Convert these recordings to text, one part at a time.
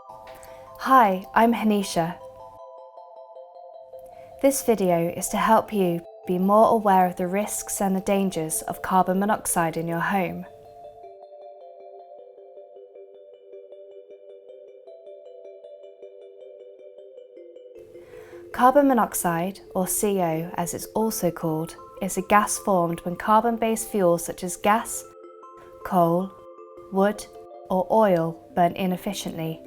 Hi, I'm Hanisha. This video is to help you be more aware of the risks and the dangers of carbon monoxide in your home. Carbon monoxide, or CO as it's also called, is a gas formed when carbon-based fuels such as gas, coal, wood or oil burn inefficiently.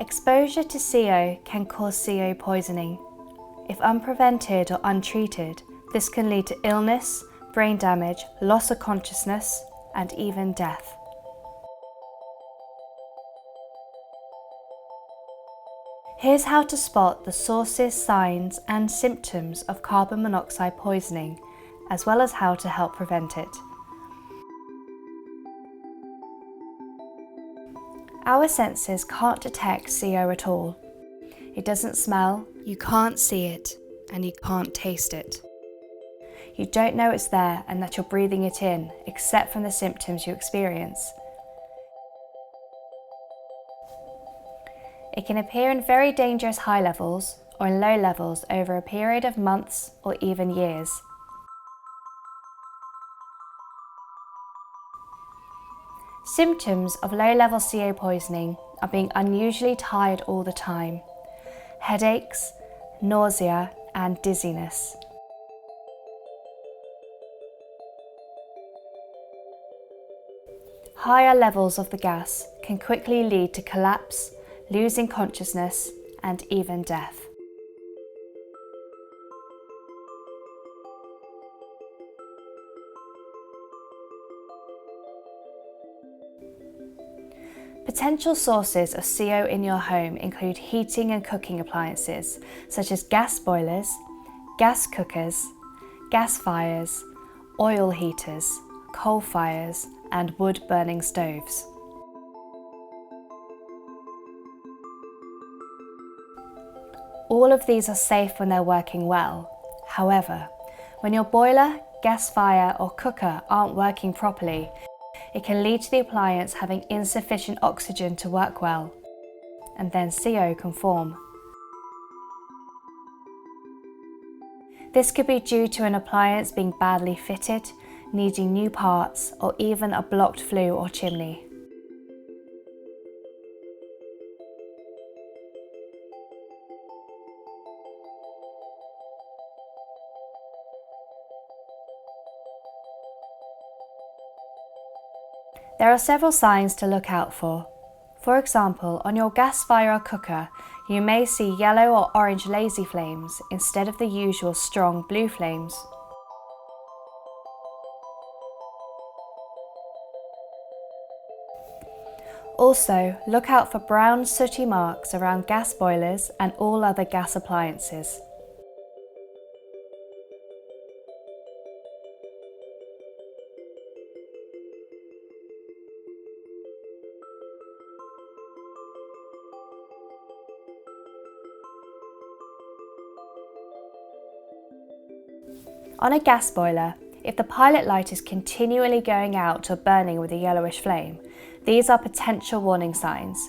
Exposure to CO can cause CO poisoning. If unprevented or untreated, this can lead to illness, brain damage, loss of consciousness, and even death. Here's how to spot the sources, signs, and symptoms of carbon monoxide poisoning, as well as how to help prevent it. Our senses can't detect CO at all. It doesn't smell, you can't see it, and you can't taste it. You don't know it's there and that you're breathing it in, except from the symptoms you experience. It can appear in very dangerous high levels or in low levels over a period of months or even years. Symptoms of low-level CO poisoning are being unusually tired all the time, headaches, nausea, and dizziness. Higher levels of the gas can quickly lead to collapse, losing consciousness, and even death. Potential sources of CO in your home include heating and cooking appliances, such as gas boilers, gas cookers, gas fires, oil heaters, coal fires, and wood-burning stoves. All of these are safe when they're working well. However, when your boiler, gas fire, or cooker aren't working properly, it can lead to the appliance having insufficient oxygen to work well, and then CO can form. This could be due to an appliance being badly fitted, needing new parts, or even a blocked flue or chimney. There are several signs to look out for. For example, on your gas fire or cooker, you may see yellow or orange lazy flames instead of the usual strong blue flames. Also, look out for brown sooty marks around gas boilers and all other gas appliances. On a gas boiler, if the pilot light is continually going out or burning with a yellowish flame, these are potential warning signs.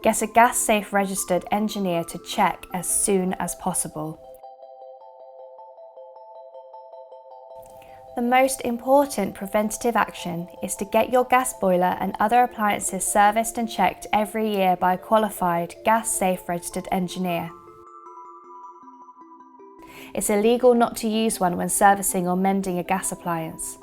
Get a gas-safe registered engineer to check as soon as possible. The most important preventative action is to get your gas boiler and other appliances serviced and checked every year by a qualified gas-safe registered engineer. It's illegal not to use one when servicing or mending a gas appliance.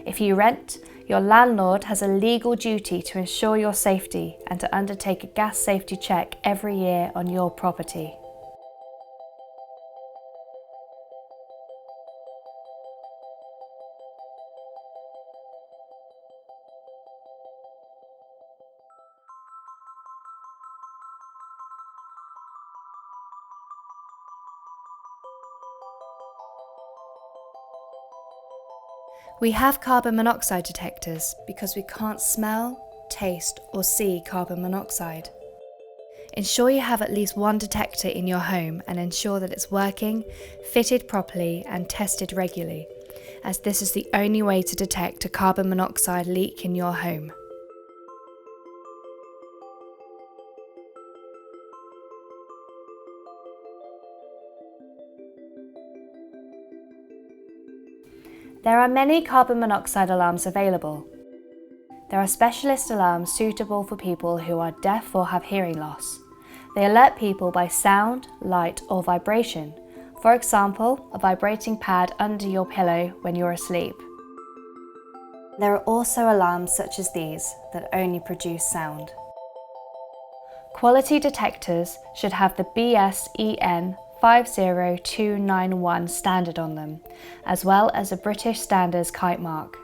If you rent, your landlord has a legal duty to ensure your safety and to undertake a gas safety check every year on your property. We have carbon monoxide detectors because we can't smell, taste or see carbon monoxide. Ensure you have at least one detector in your home and ensure that it's working, fitted properly and tested regularly, as this is the only way to detect a carbon monoxide leak in your home. There are many carbon monoxide alarms available. There are specialist alarms suitable for people who are deaf or have hearing loss. They alert people by sound, light or vibration. For example, a vibrating pad under your pillow when you're asleep. There are also alarms such as these that only produce sound. Quality detectors should have the BSEN 50291 standard on them, as well as a British Standards kite mark.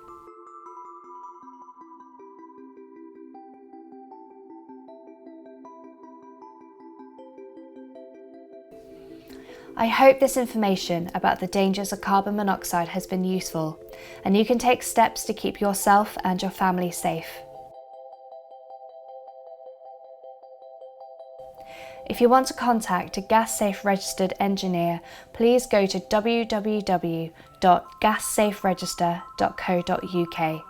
I hope this information about the dangers of carbon monoxide has been useful, and you can take steps to keep yourself and your family safe. If you want to contact a gas safe registered engineer, please go to www.gassaferegister.co.uk.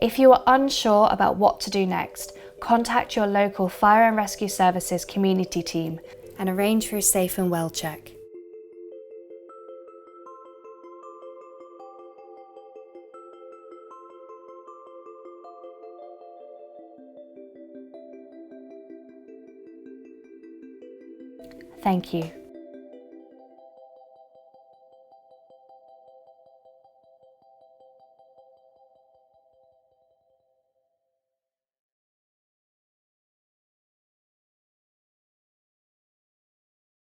If you are unsure about what to do next, contact your local Fire and Rescue Services community team and arrange for a safe and well check. Thank you.